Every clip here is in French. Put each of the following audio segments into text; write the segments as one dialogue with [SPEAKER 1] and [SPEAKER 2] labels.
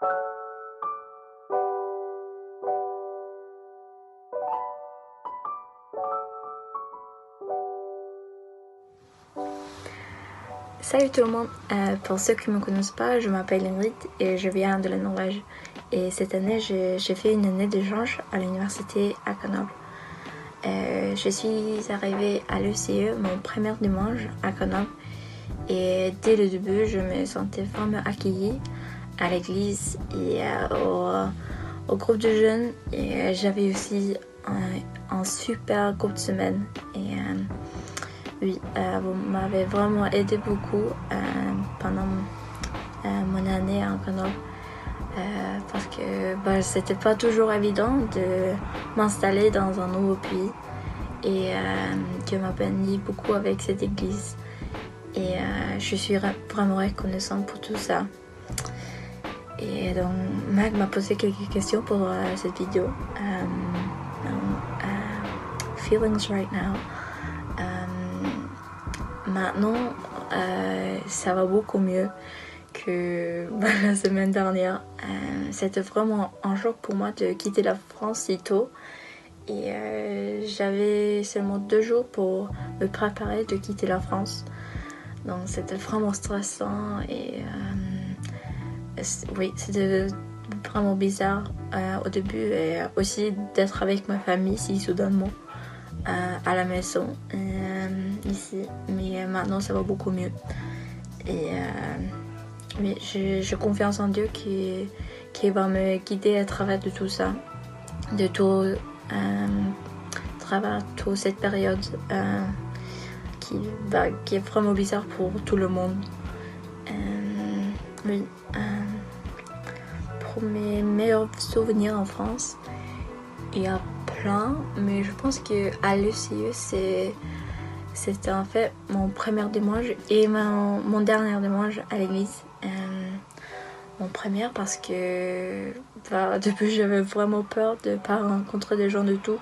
[SPEAKER 1] Salut tout le monde, pour ceux qui ne me connaissent pas, je m'appelle Ingrid et je viens de la Norvège. Et cette année, j'ai fait une année d'échange à l'université à Grenoble. Je suis arrivée à l'UCE mon premier dimanche à Grenoble et dès le début, je me sentais vraiment accueillie à l'église et au groupe de jeunes. Et j'avais aussi un super groupe de semaine. Et oui, vous m'avez vraiment aidé beaucoup pendant mon année en Grenoble parce que c'était pas toujours évident de m'installer dans un nouveau pays et que m'a béni beaucoup avec cette église et je suis vraiment reconnaissante pour tout ça. Et donc Mag m'a posé quelques questions pour cette vidéo. Feelings right now. Maintenant, ça va beaucoup mieux que la semaine dernière. C'était vraiment un choc pour moi de quitter la France si tôt. Et j'avais seulement 2 jours pour me préparer de quitter la France. Donc c'était vraiment stressant et oui, c'était vraiment bizarre au début. Et aussi d'être avec ma famille si soudainement à la maison ici, mais maintenant ça va beaucoup mieux et mais j'ai confiance en Dieu qui va me guider à travers de tout ça, de tout à travers toute cette période qui est vraiment bizarre pour tout le monde. Oui, pour mes meilleurs souvenirs en France, il y a plein, mais je pense qu'à l'UCE, c'était en fait mon premier dimanche et mon dernier dimanche à l'église. Mon premier parce que depuis j'avais vraiment peur de ne pas rencontrer des gens du tout.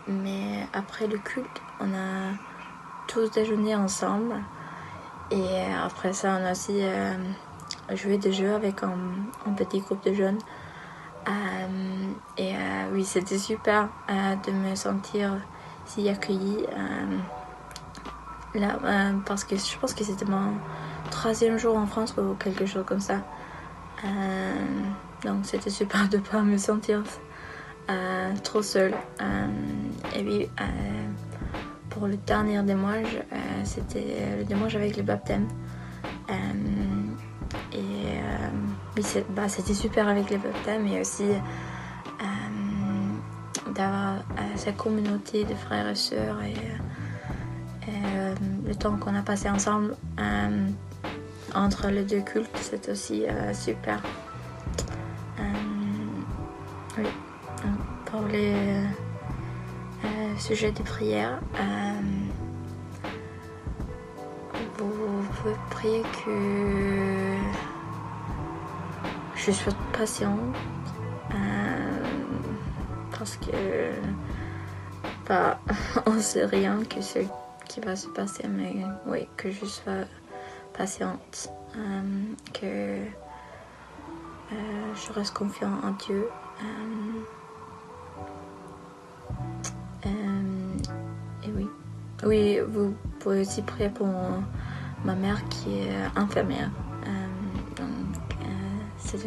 [SPEAKER 1] Mais après le culte, on a tous déjeuné ensemble. Et après ça, on a aussi joué des jeux avec un petit groupe de jeunes. Oui, c'était super de me sentir si accueillie là, parce que je pense que c'était mon 3e jour en France ou quelque chose comme ça. Donc c'était super de ne pas me sentir trop seule. Et oui, pour le dernier dimanche, c'était le dimanche avec le baptême. Oui, c'était super avec les baptêmes et aussi d'avoir cette communauté de frères et sœurs et le temps qu'on a passé ensemble entre les 2 cultes, c'est aussi super. Oui. Pour les sujets de prière, vous pouvez prier que je sois patiente parce que on sait rien que ce qui va se passer, mais oui, que je sois patiente, que je reste confiant en Dieu. Et oui, vous pouvez aussi prier pour ma mère qui est infirmière. Donc c'est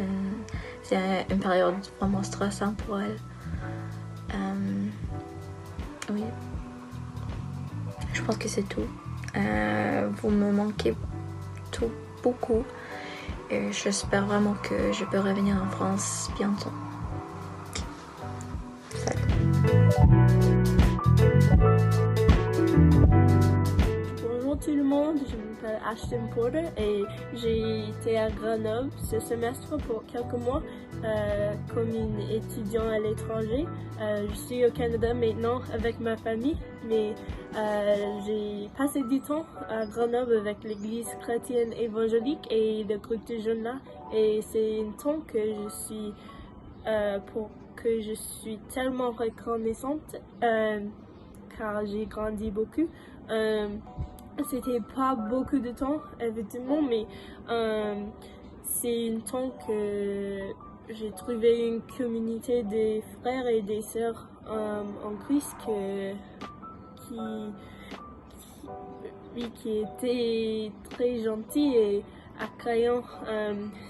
[SPEAKER 1] une période vraiment stressante pour elle. Oui, je pense que c'est tout. Vous me manquez beaucoup et j'espère vraiment que je peux revenir en France bientôt. Salut.
[SPEAKER 2] Bonjour tout le monde, je m'appelle Ashton Porter et j'ai été à Grenoble ce semestre pour quelques mois comme une étudiante à l'étranger. Je suis au Canada maintenant avec ma famille, mais j'ai passé du temps à Grenoble avec l'église chrétienne évangélique et le groupe de jeunes là, et c'est un temps que je suis tellement reconnaissante car j'ai grandi beaucoup. C'était pas beaucoup de temps, évidemment, mais c'est un temps que j'ai trouvé une communauté des frères et des sœurs en Christ qui était très gentil et accueillant,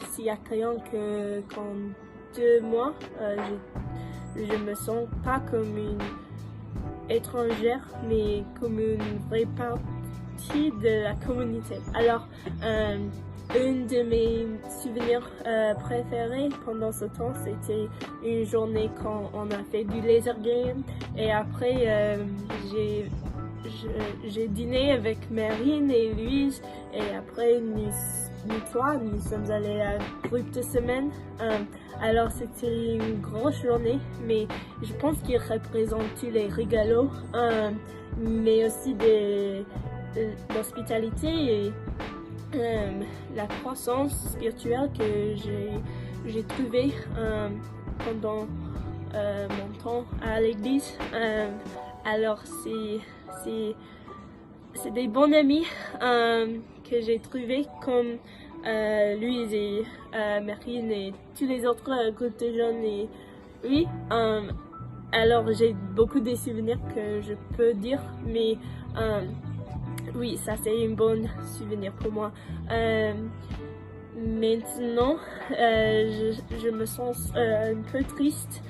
[SPEAKER 2] si accueillant que qu'en 2 mois, je me sens pas comme une étrangère, mais comme une vraie partie de la communauté. Alors, une de mes souvenirs préférés pendant ce temps, c'était une journée quand on a fait du laser game et après j'ai dîné avec Marine et Louise et après nous sommes allés à groupe de semaine. Alors c'était une grosse journée, mais je pense qu'il représente tous les rigolos, mais aussi l'hospitalité et la croissance spirituelle que j'ai trouvée pendant mon temps à l'église. Alors c'est des bons amis que j'ai trouvés comme Louise et Marine et tous les autres groupes de jeunes et oui. Alors j'ai beaucoup de souvenirs que je peux dire, mais oui, ça c'est un bon souvenir pour moi. Maintenant, je me sens un peu triste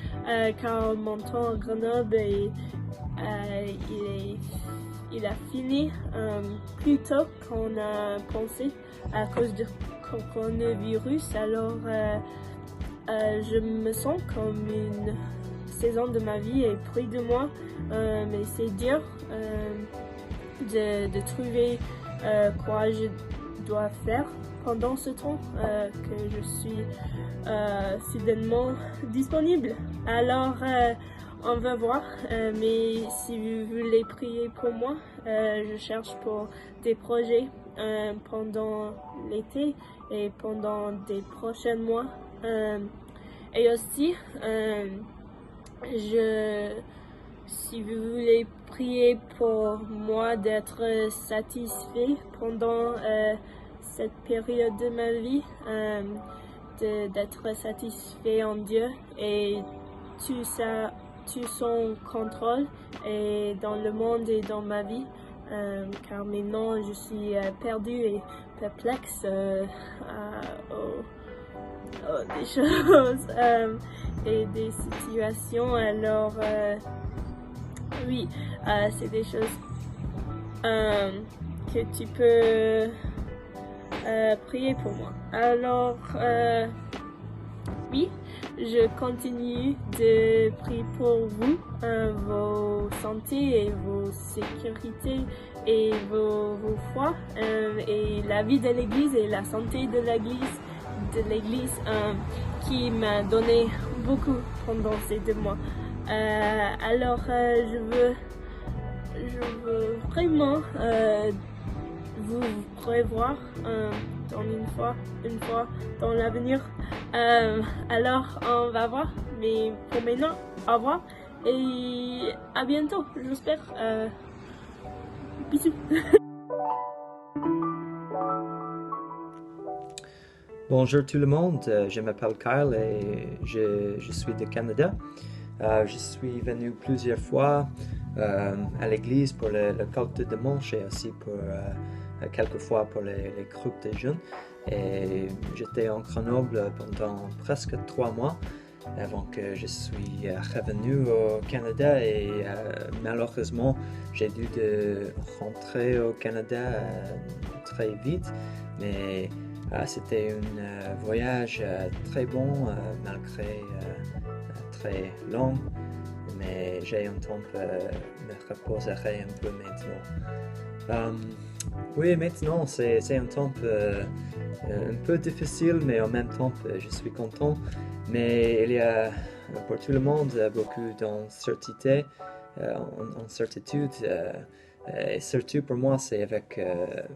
[SPEAKER 2] car mon temps à Grenoble il a fini plus tôt qu'on a pensé à cause du coronavirus. Alors, je me sens comme une saison de ma vie est près de moi, mais c'est dur de trouver quoi je dois faire pendant ce temps que je suis soudainement disponible. Alors, on va voir, mais si vous voulez prier pour moi, je cherche pour des projets pendant l'été et pendant des prochains mois. Et aussi, si vous voulez prier pour moi d'être satisfait pendant cette période de ma vie, d'être satisfait en Dieu et tout son contrôle et dans le monde et dans ma vie, car maintenant je suis perdue et perplexe des choses et des situations. Alors oui, c'est des choses que tu peux prier pour moi. Alors oui, je continue de prier pour vous, vos santé et vos sécurités et vos foi et la vie de l'église et la santé de l'église qui m'a donné beaucoup pendant ces 2 mois. Alors je veux vraiment vous prévoir dans une fois dans l'avenir. Alors on va voir, mais pour maintenant, au revoir et à bientôt, j'espère. Bisous.
[SPEAKER 3] Bonjour tout le monde, je m'appelle Kyle et je suis du Canada. Je suis venu plusieurs fois à l'église pour le culte de dimanche et aussi pour quelques fois pour les groupes de jeunes. Et j'étais en Grenoble pendant presque 3 mois avant que je suis revenu au Canada et malheureusement j'ai dû rentrer au Canada très vite, mais c'était un voyage très bon malgré très long, mais j'ai un temps me reposerai un peu maintenant. Oui, maintenant c'est un temps un peu difficile, mais en même temps je suis content. Mais il y a pour tout le monde beaucoup d'incertitude, et surtout pour moi c'est avec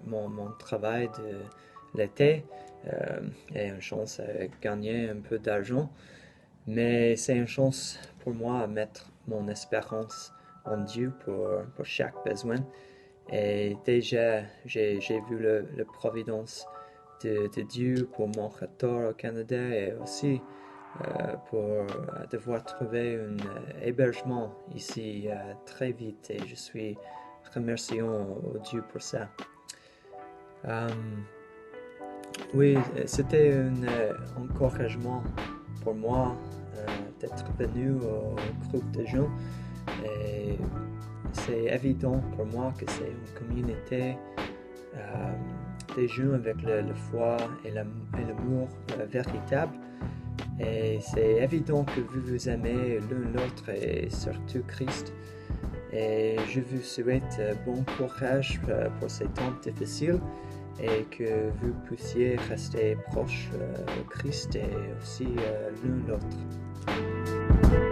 [SPEAKER 3] mon travail de l'été et une chance à gagner un peu d'argent. Mais c'est une chance pour moi à mettre mon espérance en Dieu pour chaque besoin. Et déjà, j'ai vu la providence de Dieu pour mon retour au Canada et aussi pour devoir trouver un hébergement ici très vite et je suis remerciant au Dieu pour ça. Oui, c'était un encouragement pour moi d'être venu au groupe de jeunes et c'est évident pour moi que c'est une communauté des jeunes avec la foi et l'amour véritable et c'est évident que vous aimez l'un l'autre et surtout Christ et je vous souhaite bon courage pour ces temps difficiles et que vous puissiez rester proches de Christ et aussi l'un l'autre.